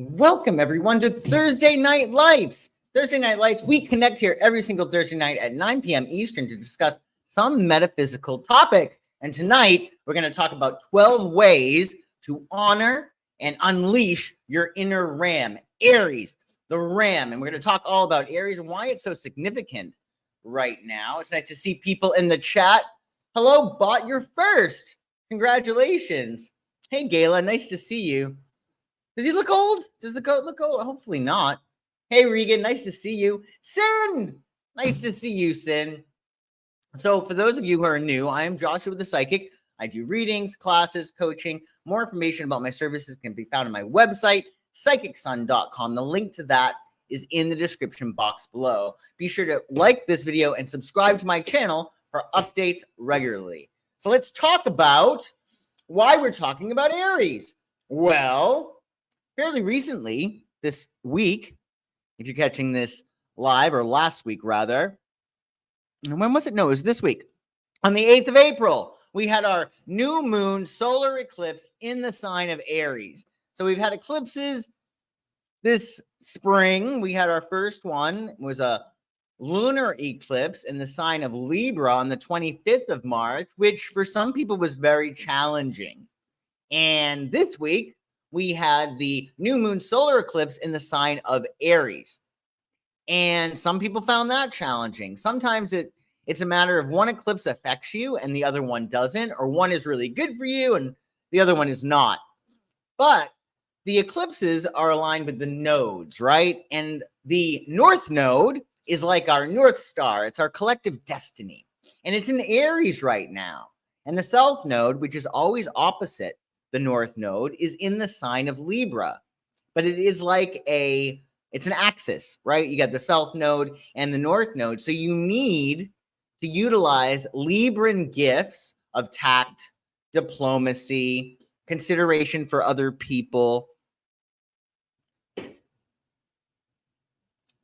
Welcome, everyone, to Thursday Night Lights. Thursday Night Lights, we connect here every single Thursday night at 9 p.m. Eastern to discuss some metaphysical topic. And tonight, we're going to talk about 12 ways to honor and unleash your inner ram, Aries, the ram. And we're going to talk all about Aries and why it's so significant right now. It's nice to see people in the chat. Hello, Bot, you're first. Congratulations. Hey, Gayla, nice to see you. Does he look old? Does the goat look old? Hopefully not. Hey, Regan, nice to see you. Sin, nice to see you, Sin. So for those of you who are new, I am Joshua the Psychic. I do readings, classes, coaching. More information about my services can be found on my website, psychicsun.com. The link to that is in the description box below. Be sure to like this video and subscribe to my channel for updates regularly. So let's talk about why we're talking about Aries. Well, fairly recently, this week, if you're catching this live, or last week rather, when was it? No, it was this week. On the 8th of April, we had our new moon solar eclipse in the sign of Aries. So we've had eclipses this spring. We had our first one, it was a lunar eclipse in the sign of Libra on the 25th of March, which for some people was very challenging. And this week, we had the new moon solar eclipse in the sign of Aries. And some people found that challenging. Sometimes it's a matter of one eclipse affects you and the other one doesn't, or one is really good for you and the other one is not. But the eclipses are aligned with the nodes, right? And the North Node is like our North Star. It's our collective destiny. And it's in Aries right now. And the South Node, which is always opposite the North Node, is in the sign of Libra. But it is like it's an axis, right? You got the South Node and the North Node. So you need to utilize Libran gifts of tact, diplomacy, consideration for other people,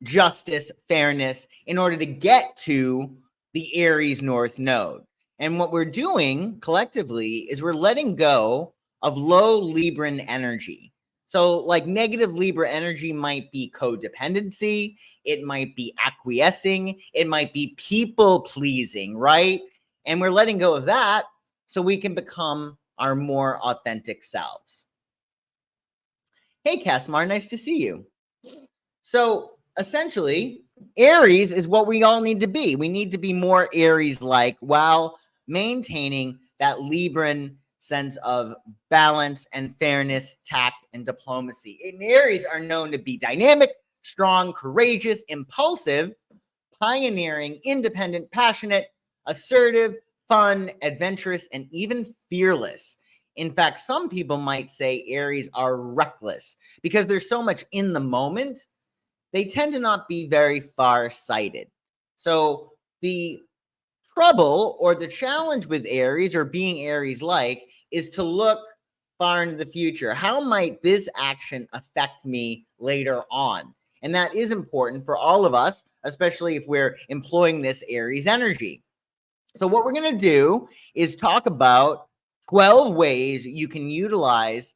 justice, fairness, in order to get to the Aries North Node. And what we're doing collectively is we're letting go of low Libran energy. So like negative Libra energy might be codependency, it might be acquiescing, it might be people pleasing, right? And we're letting go of that so we can become our more authentic selves. Hey, Casmar, nice to see you. So essentially, Aries is what we all need to be. We need to be more Aries-like while maintaining that Libran sense of balance and fairness, tact, and diplomacy. And Aries are known to be dynamic, strong, courageous, impulsive, pioneering, independent, passionate, assertive, fun, adventurous, and even fearless. In fact, some people might say Aries are reckless because there's so much in the moment. They tend to not be very far-sighted. So the trouble or the challenge with Aries, or being Aries-like, is to look far into the future. How might this action affect me later on? And that is important for all of us, especially if we're employing this Aries energy. So what we're going to do is talk about 12 ways you can utilize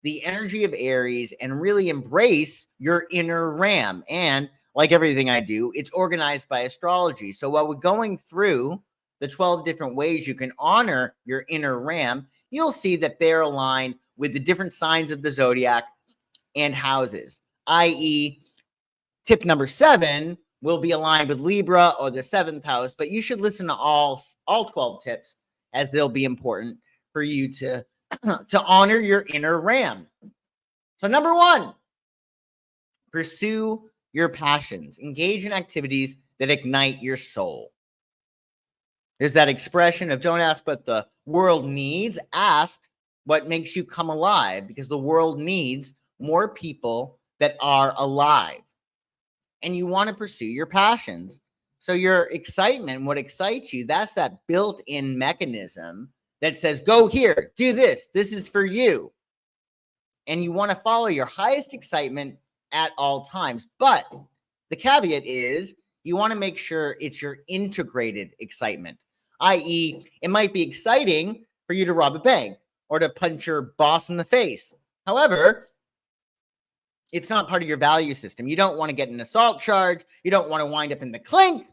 the energy of Aries and really embrace your inner ram. And like everything I do, it's organized by astrology. So while we're going through the 12 different ways you can honor your inner ram, you'll see that they're aligned with the different signs of the zodiac and houses, i.e., tip number 7 will be aligned with Libra or the 7th house, but you should listen to all 12 tips as they'll be important for you to honor your inner ram. So number 1, pursue your passions. Engage in activities that ignite your soul. There's that expression of don't ask what the world needs, ask what makes you come alive, because the world needs more people that are alive. And you want to pursue your passions. So your excitement, what excites you, that's that built-in mechanism that says, go here, do this, this is for you. And you want to follow your highest excitement at all times. But the caveat is you want to make sure it's your integrated excitement, i.e., it might be exciting for you to rob a bank or to punch your boss in the face. However, It's not part of your value system. You don't want to get an assault charge. You don't want to wind up in the clink.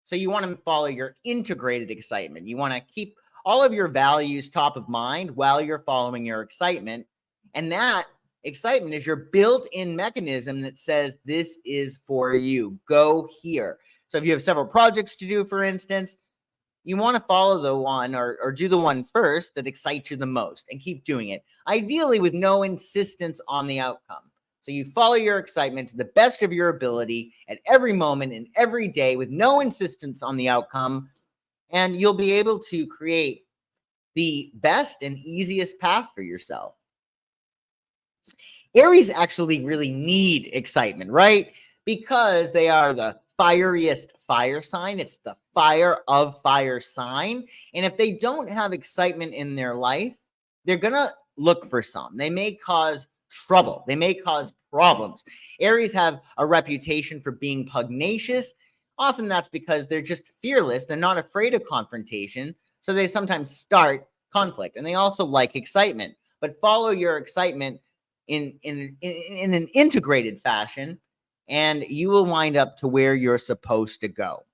So you want to follow your integrated excitement. You want to keep all of your values top of mind while you're following your excitement. And that excitement is your built-in mechanism that says, this is for you. Go here. So if you have several projects to do, for instance, you want to follow the one or do the one first that excites you the most and keep doing it, ideally with no insistence on the outcome. So you follow your excitement to the best of your ability at every moment and every day with no insistence on the outcome, and you'll be able to create the best and easiest path for yourself. Aries actually really need excitement, right? Because they are the fieriest fire sign. It's the fire of fire sign. And if they don't have excitement in their life, they're going to look for some. They may cause trouble. They may cause problems. Aries have a reputation for being pugnacious. Often that's because they're just fearless. They're not afraid of confrontation. So they sometimes start conflict. And they also like excitement. But follow your excitement in an integrated fashion, and you will wind up to where you're supposed to go.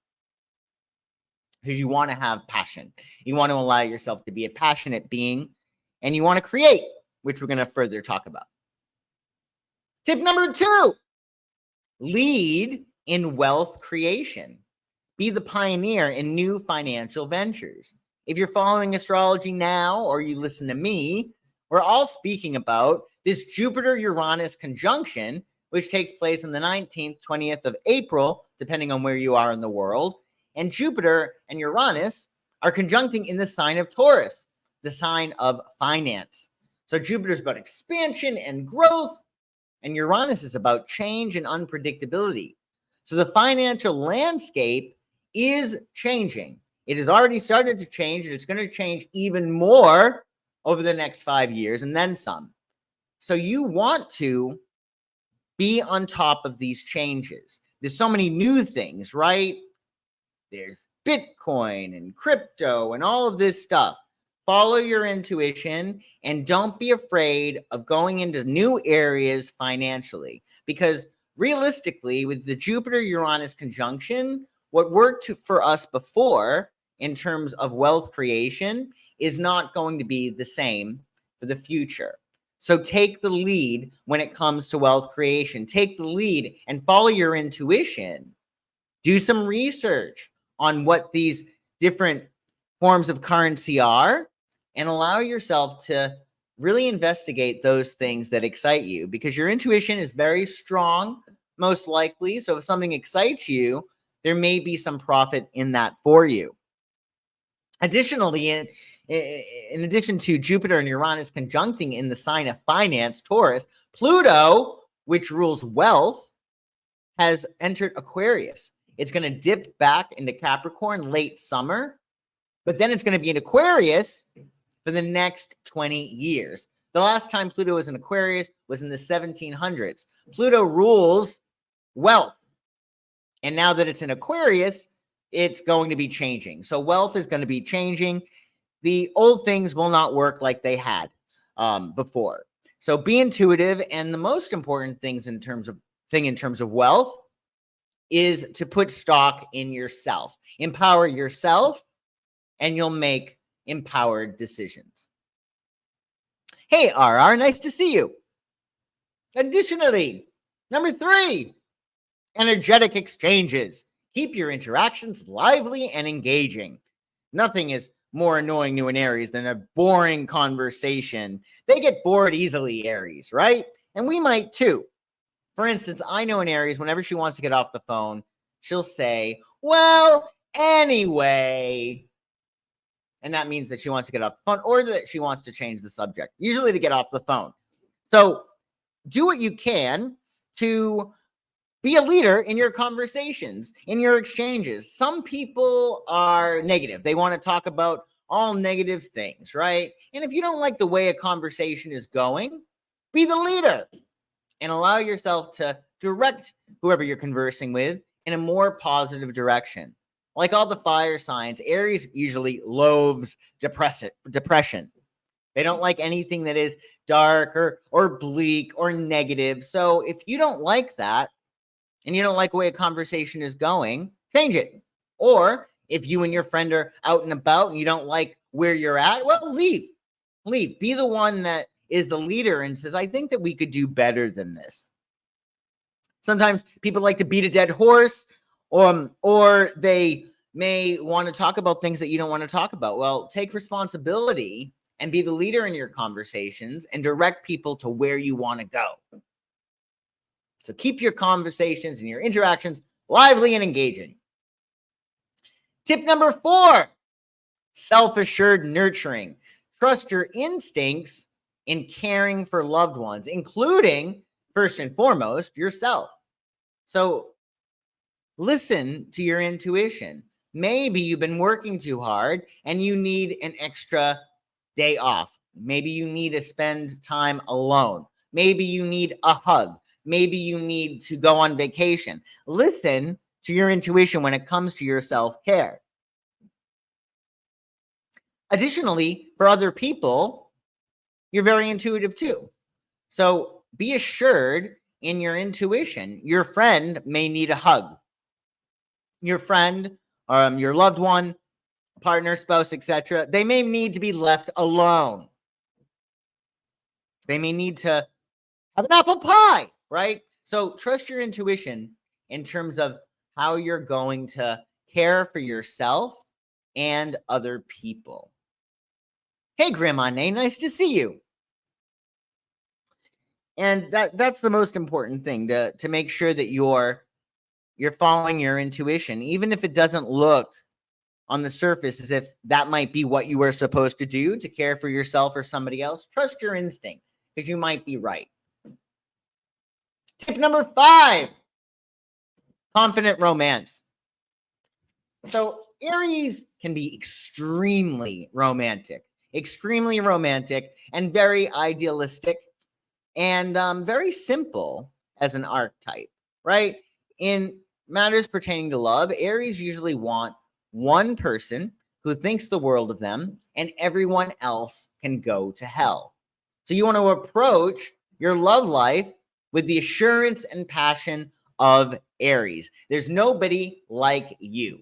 Because you want to have passion. You want to allow yourself to be a passionate being, and you want to create, which we're going to further talk about. Tip number 2, lead in wealth creation. Be the pioneer in new financial ventures. If you're following astrology now, or you listen to me, we're all speaking about this Jupiter-Uranus conjunction, which takes place on the 19th, 20th of April, depending on where you are in the world. And Jupiter and Uranus are conjuncting in the sign of Taurus, the sign of finance. So Jupiter's about expansion and growth, and Uranus is about change and unpredictability. So the financial landscape is changing. It has already started to change, and it's going to change even more over the next 5 years and then some. So you want to be on top of these changes. There's so many new things, right? There's Bitcoin and crypto and all of this stuff. Follow your intuition and don't be afraid of going into new areas financially, because realistically, with the Jupiter-Uranus conjunction, what worked for us before in terms of wealth creation is not going to be the same for the future. So take the lead when it comes to wealth creation. Take the lead and follow your intuition. Do some research on what these different forms of currency are, and allow yourself to really investigate those things that excite you, because your intuition is very strong, most likely. So if something excites you, there may be some profit in that for you. Additionally, in addition to Jupiter and Uranus conjuncting in the sign of finance, Taurus, Pluto, which rules wealth, has entered Aquarius. It's going to dip back into Capricorn late summer, but then it's going to be in Aquarius for the next 20 years. The last time Pluto was in Aquarius was in the 1700s. Pluto rules wealth. And now that it's in Aquarius, it's going to be changing. So wealth is going to be changing. The old things will not work like they had before. So be intuitive. And the most important things in terms of wealth is to put stock in yourself. Empower yourself, and you'll make empowered decisions. Hey, RR, nice to see you. Additionally, number 3, energetic exchanges. Keep your interactions lively and engaging. Nothing is more annoying to an Aries than a boring conversation. They get bored easily, Aries, right? And we might too. For instance, I know an Aries, whenever she wants to get off the phone, she'll say, well, anyway. And that means that she wants to get off the phone, or that she wants to change the subject, usually to get off the phone. So do what you can to be a leader in your conversations, in your exchanges. Some people are negative. They want to talk about all negative things, right? And if you don't like the way a conversation is going, be the leader and allow yourself to direct whoever you're conversing with in a more positive direction. Like all the fire signs, Aries usually loathes depression. They don't like anything that is dark or bleak or negative. So if you don't like that and you don't like the way a conversation is going, change it. Or if you and your friend are out and about and you don't like where you're at, well, leave. Leave. Be the one that is the leader and says, I think that we could do better than this. Sometimes people like to beat a dead horse, or they may want to talk about things that you don't want to talk about. Well, take responsibility and be the leader in your conversations and direct people to where you want to go. So keep your conversations and your interactions lively and engaging. Tip number 4, self-assured nurturing. Trust your instincts in caring for loved ones, including, first and foremost, yourself. So listen to your intuition. Maybe you've been working too hard and you need an extra day off. Maybe you need to spend time alone. Maybe you need a hug. Maybe you need to go on vacation. Listen to your intuition when it comes to your self-care. Additionally, for other people, you're very intuitive too. So be assured in your intuition. Your friend may need a hug. Your friend, your loved one, partner, spouse, etc., they may need to be left alone. They may need to have an apple pie, right? So trust your intuition in terms of how you're going to care for yourself and other people. Hey, Grandma Nay, nice to see you. And that's the most important thing, to make sure that you're following your intuition, even if it doesn't look on the surface as if that might be what you were supposed to do to care for yourself or somebody else. Trust your instinct, because you might be right. Tip number 5, confident romance. So Aries can be extremely romantic and very idealistic and very simple as an archetype, right? In matters pertaining to love, Aries usually want one person who thinks the world of them and everyone else can go to hell. So you want to approach your love life with the assurance and passion of Aries. There's nobody like you.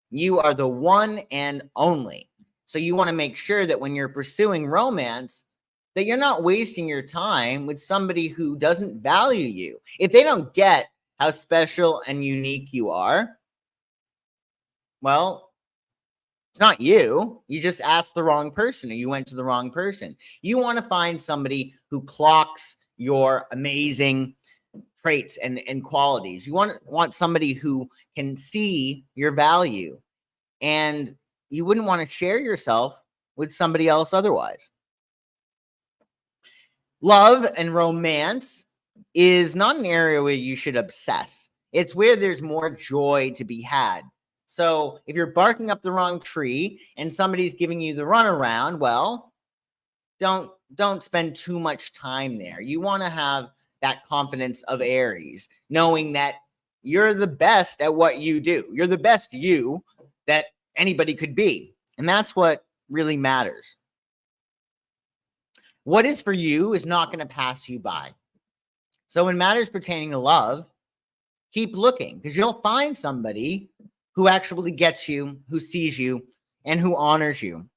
You are the one and only. So you want to make sure that when you're pursuing romance, that you're not wasting your time with somebody who doesn't value you. If they don't get how special and unique you are, well, it's not you. You just asked the wrong person, or you went to the wrong person. You want to find somebody who clocks your amazing traits and qualities. You want somebody who can see your value, and you wouldn't want to share yourself with somebody else otherwise. Love and romance is not an area where you should obsess. It's where there's more joy to be had. So if you're barking up the wrong tree and somebody's giving you the runaround, well, don't spend too much time there. You want to have that confidence of Aries, knowing that you're the best at what you do. You're the best you that anybody could be. And that's what really matters. What is for you is not going to pass you by. So in matters pertaining to love, keep looking, because you'll find somebody who actually gets you, who sees you, and who honors you.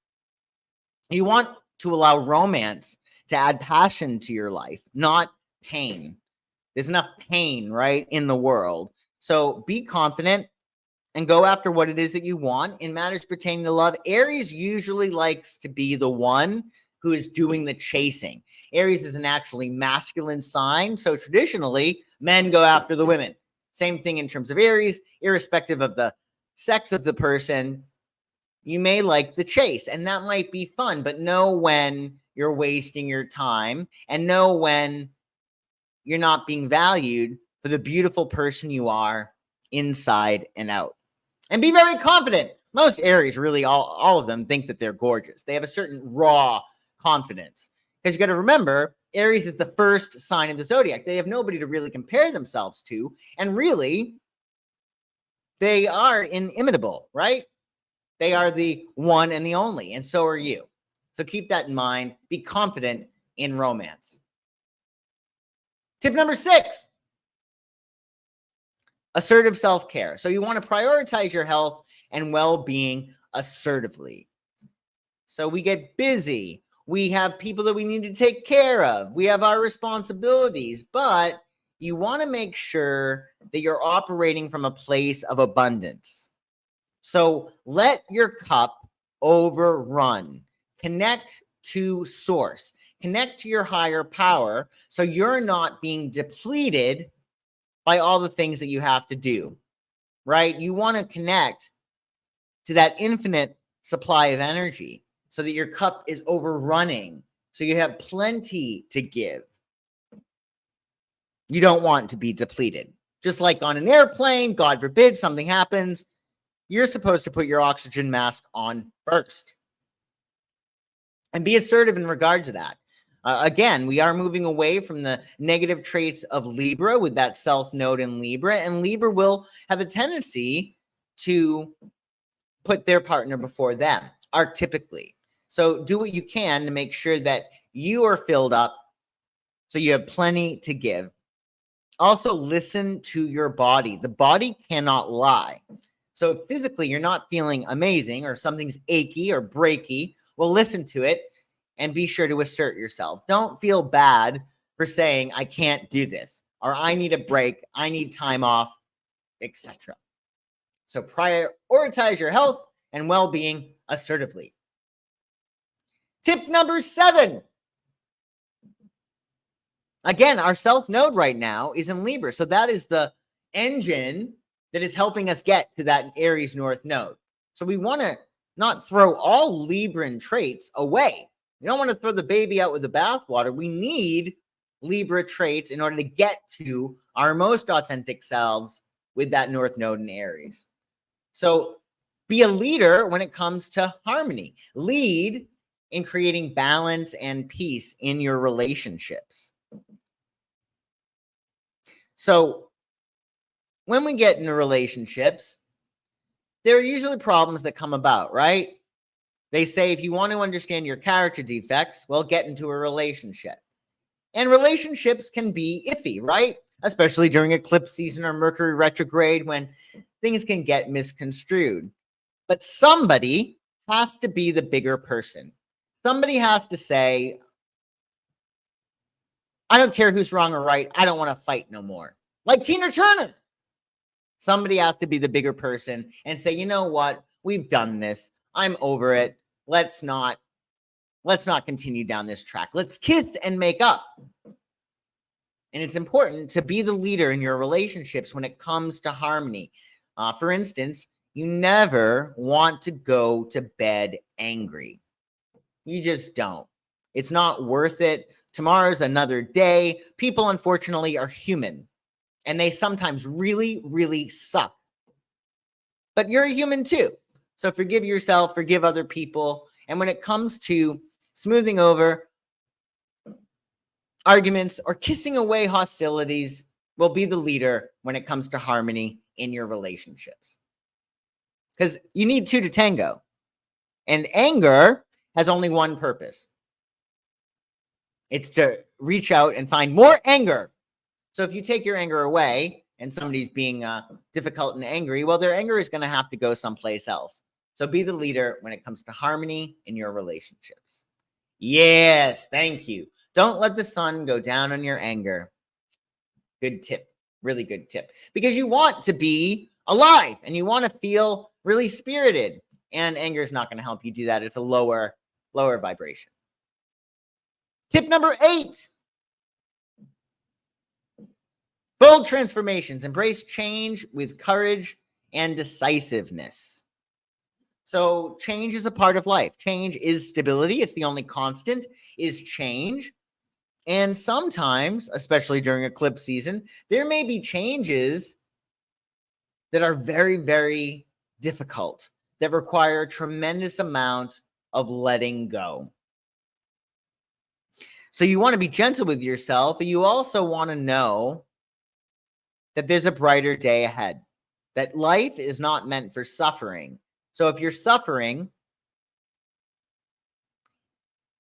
You want to allow romance to add passion to your life, not pain. There's enough pain, right, in the world. So be confident and go after what it is that you want. In matters pertaining to love, Aries usually likes to be the one who is doing the chasing. Aries is a naturally masculine sign, so traditionally, men go after the women. Same thing in terms of Aries, irrespective of the sex of the person, you may like the chase, and that might be fun, but know when you're wasting your time and know when you're not being valued for the beautiful person you are inside and out. And be very confident. Most Aries, really all of them, think that they're gorgeous. They have a certain raw confidence, because you got to remember, Aries is the first sign of the zodiac. They have nobody to really compare themselves to, and really, they are inimitable, right? They are the one and the only, and so are you. So keep that in mind. Be confident in romance. Tip number 6, assertive self-care. So you want to prioritize your health and well-being assertively. So we get busy. We have people that we need to take care of. We have our responsibilities, but you want to make sure that you're operating from a place of abundance. So let your cup overrun. Connect to source. Connect to your higher power so you're not being depleted by all the things that you have to do, right? You want to connect to that infinite supply of energy so that your cup is overrunning, so you have plenty to give. You don't want to be depleted. Just like on an airplane, God forbid something happens, you're supposed to put your oxygen mask on first. And be assertive in regard to that. Again, we are moving away from the negative traits of Libra with that South Node in Libra, and Libra will have a tendency to put their partner before them, archetypically. So do what you can to make sure that you are filled up so you have plenty to give. Also, listen to your body. The body cannot lie. So if physically you're not feeling amazing or something's achy or breaky, well, listen to it and be sure to assert yourself. Don't feel bad for saying, I can't do this, or I need a break, I need time off, etc. So prioritize your health and well-being assertively. Tip number 7. Again, our South Node right now is in Libra. So that is the engine that is helping us get to that Aries North Node. So we want to not throw all Libran traits away. We don't want to throw the baby out with the bathwater. We need Libra traits in order to get to our most authentic selves with that North Node in Aries. So be a leader when it comes to harmony. Lead in creating balance and peace in your relationships. So when we get into relationships, there are usually problems that come about, right? They say if you want to understand your character defects, well, get into a relationship. And relationships can be iffy, right? Especially during eclipse season or Mercury retrograde when things can get misconstrued. But somebody has to be the bigger person. Somebody has to say, I don't care who's wrong or right. I don't want to fight no more. Like Tina Turner. Somebody has to be the bigger person and say, you know what? We've done this. I'm over it. Let's not continue down this track. Let's kiss and make up. And it's important to be the leader in your relationships when it comes to harmony. For instance, you never want to go to bed angry. You just don't. It's not worth it. Tomorrow's another day. People, unfortunately, are human. And they sometimes really, really suck. But you're a human too. So forgive yourself, forgive other people. And when it comes to smoothing over arguments or kissing away hostilities, will be the leader when it comes to harmony in your relationships. Because you need two to tango. And anger has only one purpose. It's to reach out and find more anger. So if you take your anger away and somebody's being difficult and angry, well, their anger is going to have to go someplace else. So be the leader when it comes to harmony in your relationships. Yes, thank you. Don't let the sun go down on your anger. Good tip. Really good tip. Because you want to be alive and you want to feel really spirited. And anger is not going to help you do that. It's a lower vibration. Tip number 8. Bold transformations. Embrace change with courage and decisiveness. So change is a part of life. Change is stability. It's the only constant is change. And sometimes, especially during eclipse season, there may be changes that are very, very difficult, that require a tremendous amount of letting go. So you want to be gentle with yourself, but you also want to know that there's a brighter day ahead, that life is not meant for suffering. So if you're suffering,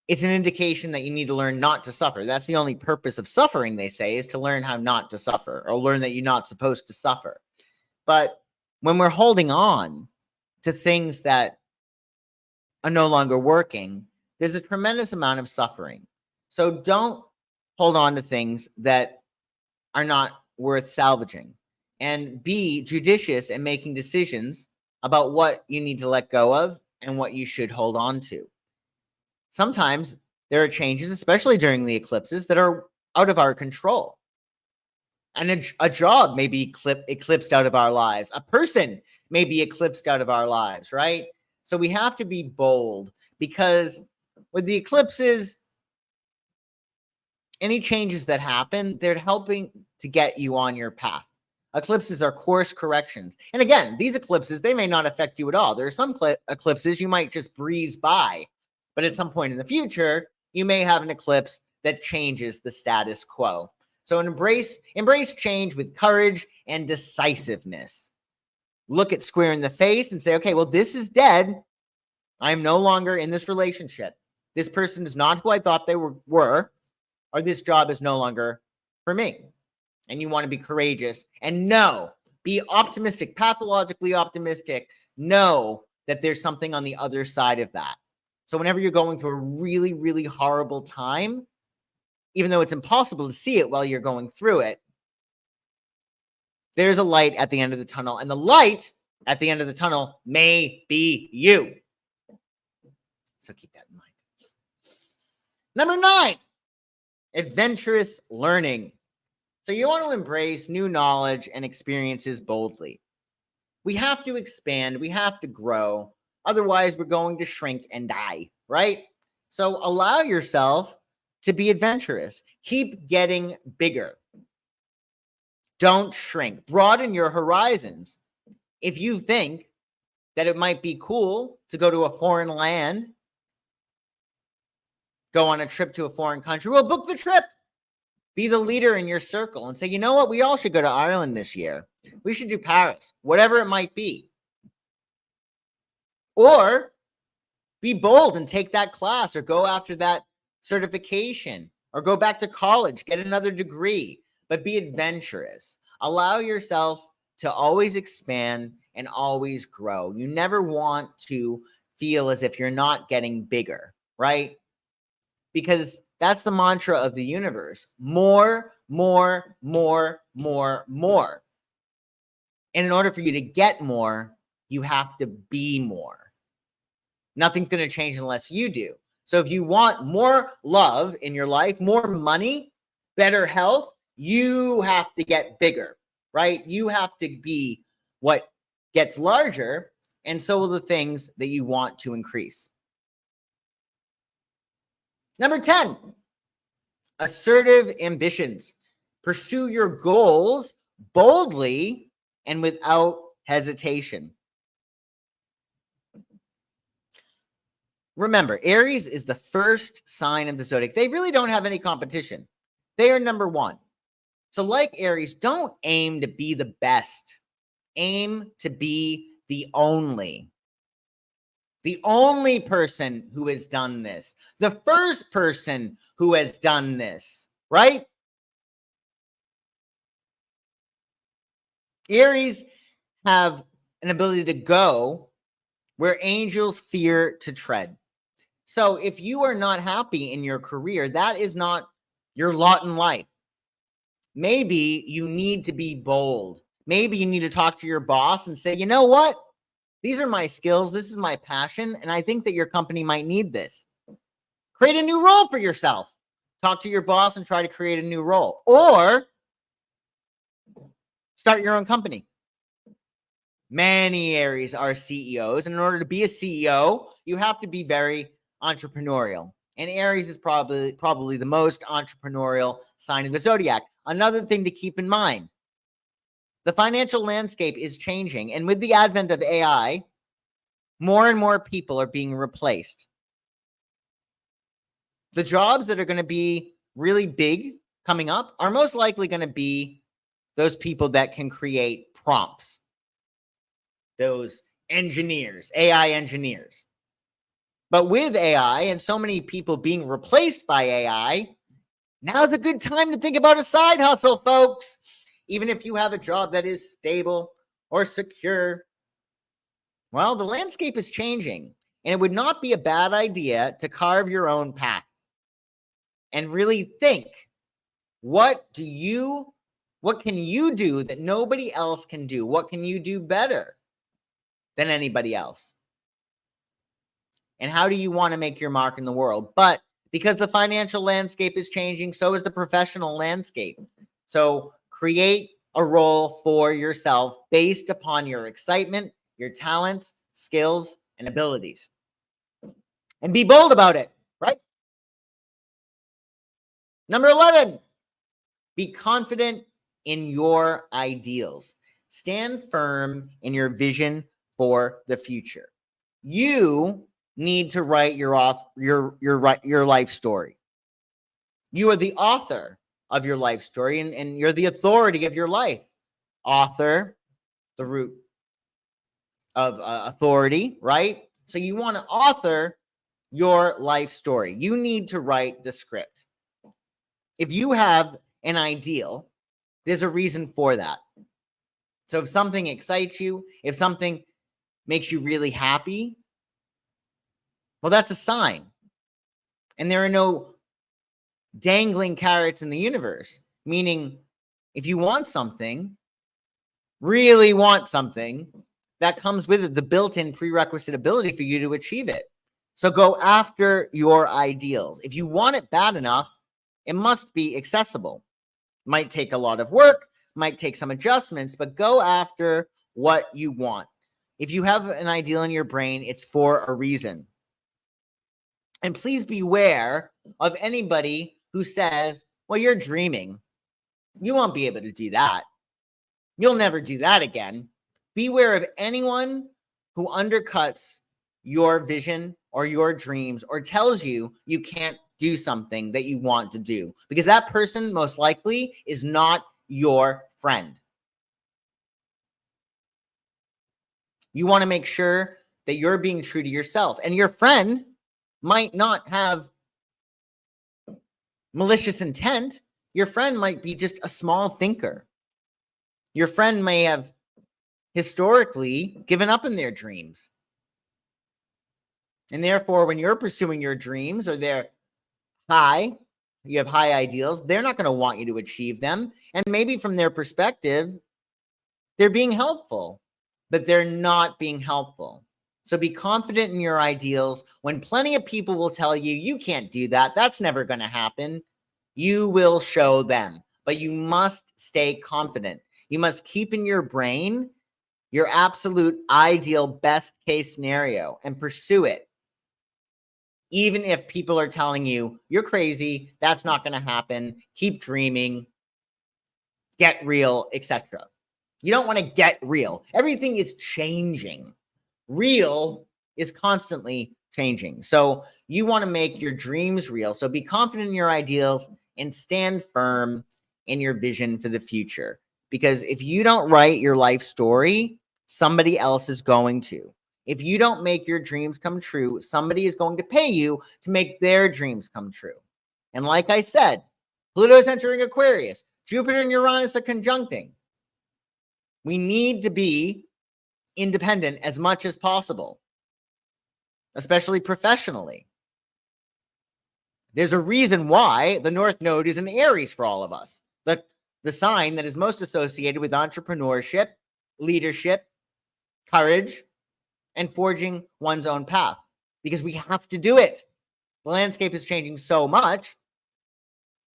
it's an indication that you need to learn not to suffer. That's the only purpose of suffering, they say, is to learn how not to suffer, or learn that you're not supposed to suffer. But when we're holding on to things that are no longer working, there's a tremendous amount of suffering. So don't hold on to things that are not worth salvaging, and be judicious in making decisions about what you need to let go of and what you should hold on to. Sometimes there are changes, especially during the eclipses, that are out of our control. And a job may be eclipsed out of our lives. A person may be eclipsed out of our lives, right? So we have to be bold, because with the eclipses, any changes that happen, they're helping to get you on your path. Eclipses are course corrections. And again, these eclipses, they may not affect you at all. There are some eclipses you might just breeze by, but at some point in the future, you may have an eclipse that changes the status quo. So embrace change with courage and decisiveness. Look it square in the face and say, okay, well, this is dead. I'm no longer in this relationship. This person is not who I thought they were, or this job is no longer for me. And you want to be courageous and be optimistic, pathologically optimistic. Know that there's something on the other side of that. So whenever you're going through a really, really horrible time, even though it's impossible to see it while you're going through it, there's a light at the end of the tunnel, and the light at the end of the tunnel may be you. So keep that in mind. Number 9, adventurous learning. So you want to embrace new knowledge and experiences boldly. We have to expand. We have to grow. Otherwise, we're going to shrink and die, right? So allow yourself to be adventurous. Keep getting bigger. Don't shrink. Broaden your horizons. If you think that it might be cool to go to a foreign land, go on a trip to a foreign country, well, book the trip. Be the leader in your circle and say, you know what? We all should go to Ireland this year. We should do Paris, whatever it might be. Or be bold and take that class, or go after that certification, or go back to college, get another degree, but be adventurous. Allow yourself to always expand and always grow. You never want to feel as if you're not getting bigger, right? Because that's the mantra of the universe. More, more, more, more, more. And in order for you to get more, you have to be more. Nothing's going to change unless you do. So if you want more love in your life, more money, better health, you have to get bigger, right? You have to be what gets larger, and so will the things that you want to increase. Number 10, assertive ambitions. Pursue your goals boldly and without hesitation. Remember, Aries is the first sign of the zodiac. They really don't have any competition. They are number 1. So like Aries, don't aim to be the best. Aim to be the only person who has done this, the first person who has done this, right? Aries have an ability to go where angels fear to tread. So if you are not happy in your career, that is not your lot in life. Maybe you need to be bold. Maybe you need to talk to your boss and say, you know what? These are my skills. This is my passion. And I think that your company might need this. Create a new role for yourself. Talk to your boss and try to create a new role. Or start your own company. Many Aries are CEOs. And in order to be a CEO, you have to be very entrepreneurial. And Aries is probably the most entrepreneurial sign of the zodiac. Another thing to keep in mind, the financial landscape is changing. And with the advent of AI, more and more people are being replaced. The jobs that are going to be really big coming up are most likely going to be those people that can create prompts. Those engineers, AI engineers. But with AI and so many people being replaced by AI, now's a good time to think about a side hustle, folks. Even if you have a job that is stable or secure, well, the landscape is changing, and it would not be a bad idea to carve your own path and really think, what can you do that nobody else can do? What can you do better than anybody else? And how do you want to make your mark in the world? But because the financial landscape is changing, so is the professional landscape. So create a role for yourself based upon your excitement, your talents, skills, and abilities. And be bold about it, right? Number 11, be confident in your ideals. Stand firm in your vision for the future. You need to write your life story. You are the author of your life story, and you're the authority of your life. Author, the root of authority, right? So you want to author your life story. You need to write the script. If you have an ideal, there's a reason for that. So if something excites you, if something makes you really happy, well, that's a sign. And there are no dangling carrots in the universe, meaning if you want something, really want something, that comes with it the built-in prerequisite ability for you to achieve it. So go after your ideals. If you want it bad enough, it must be accessible. Might take a lot of work, might take some adjustments, but go after what you want. If you have an ideal in your brain, it's for a reason. And please beware of anybody who says, well, you're dreaming. You won't be able to do that. You'll never do that again. Beware of anyone who undercuts your vision or your dreams or tells you you can't do something that you want to do, because that person most likely is not your friend. You want to make sure that you're being true to yourself, and your friend might not have malicious intent. Your friend might be just a small thinker. Your friend may have historically given up in their dreams. And therefore, when you're pursuing your dreams or you have high ideals, they're not going to want you to achieve them. And maybe from their perspective, they're being helpful, but they're not being helpful. So be confident in your ideals. When plenty of people will tell you, you can't do that, that's never going to happen, you will show them. But you must stay confident. You must keep in your brain your absolute ideal best case scenario and pursue it. Even if people are telling you, you're crazy, that's not going to happen, keep dreaming, get real, etc. You don't want to get real. Everything is changing. Real is constantly changing. So you want to make your dreams real. So be confident in your ideals and stand firm in your vision for the future. Because if you don't write your life story, somebody else is going to. If you don't make your dreams come true, somebody is going to pay you to make their dreams come true. And like I said, Pluto is entering Aquarius. Jupiter and Uranus are conjuncting. We need to be independent as much as possible, especially professionally. There's a reason why the North Node is in Aries for all of us. The sign that is most associated with entrepreneurship, leadership, courage, and forging one's own path, because we have to do it. The landscape is changing so much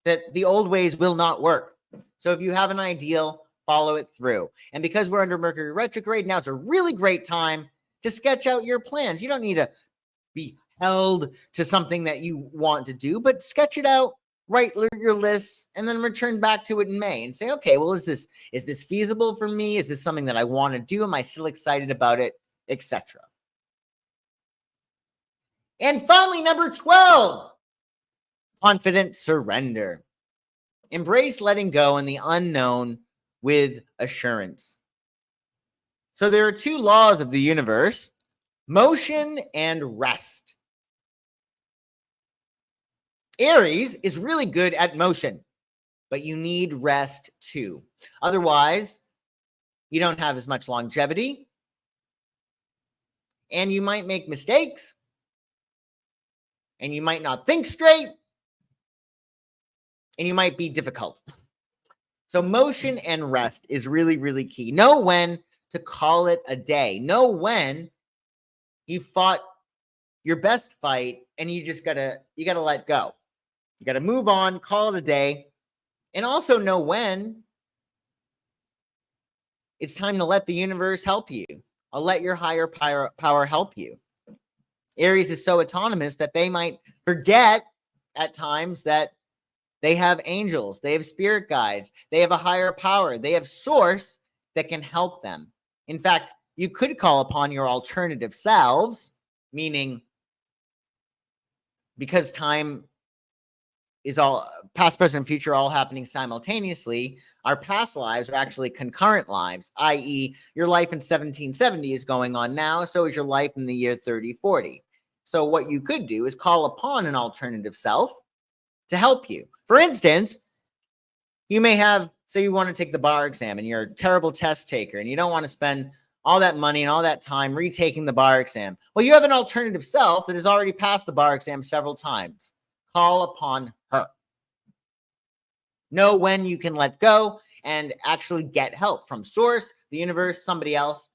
that the old ways will not work. So if you have an ideal, follow it through. And because we're under Mercury retrograde, now it's a really great time to sketch out your plans. You don't need to be held to something that you want to do, but sketch it out, write your list, and then return back to it in May and say, okay, well, is this feasible for me? Is this something that I want to do? Am I still excited about it? Etc. And finally, number 12, confident surrender. Embrace letting go and the unknown with assurance. So there are two laws of the universe: motion and rest. Aries is really good at motion, but you need rest too. Otherwise, you don't have as much longevity, and you might make mistakes, and you might not think straight, and you might be difficult. So motion and rest is really, really key. Know when to call it a day. Know when you fought your best fight and you gotta let go. You gotta move on, call it a day, and also know when it's time to let the universe help you. I'll let your higher power help you. Aries is so autonomous that they might forget at times that they have angels, they have spirit guides, they have a higher power, they have source that can help them. In fact, you could call upon your alternative selves, meaning because time is all past, present, and future all happening simultaneously, our past lives are actually concurrent lives, i.e. your life in 1770 is going on now, so is your life in the year 3040. So what you could do is call upon an alternative self to help you. For instance, you may have, say you want to take the bar exam and you're a terrible test taker and you don't want to spend all that money and all that time retaking the bar exam. Well, you have an alternative self that has already passed the bar exam several times. Call upon her. Know when you can let go and actually get help from source, the universe, somebody else.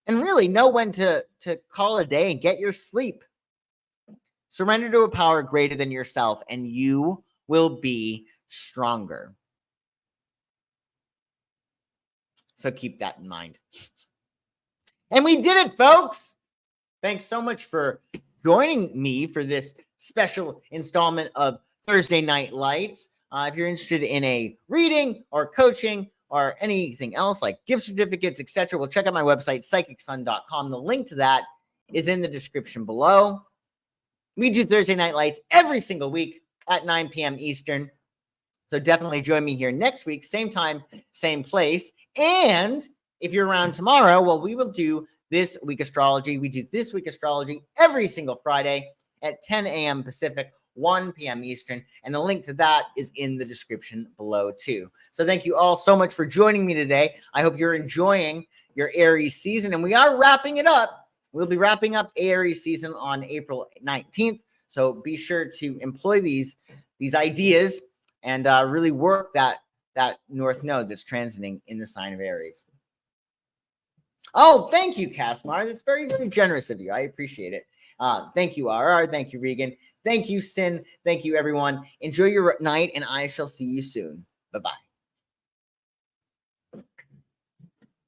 And really know when to call a day and get your sleep. Surrender to a power greater than yourself, and you will be stronger. So keep that in mind. And we did it, folks. Thanks so much for joining me for this special installment of Thursday Night Lights. If you're interested in a reading or coaching or anything else like gift certificates, etc., well, check out my website, psychicsun.com. The link to that is in the description below. We do Thursday Night Lights every single week at 9 p.m. Eastern. So definitely join me here next week, same time, same place. And if you're around tomorrow, well, we will do This Week Astrology. We do This Week Astrology every single Friday at 10 a.m. Pacific, 1 p.m. Eastern. And the link to that is in the description below too. So thank you all so much for joining me today. I hope you're enjoying your Aries season. And we are wrapping it up. We'll be wrapping up Aries season on April 19th. So be sure to employ these ideas and really work that North Node that's transiting in the sign of Aries. Oh, thank you, Casmar. That's very, very generous of you. I appreciate it. Thank you, RR. Thank you, Regan. Thank you, Sin. Thank you, everyone. Enjoy your night, and I shall see you soon. Bye-bye.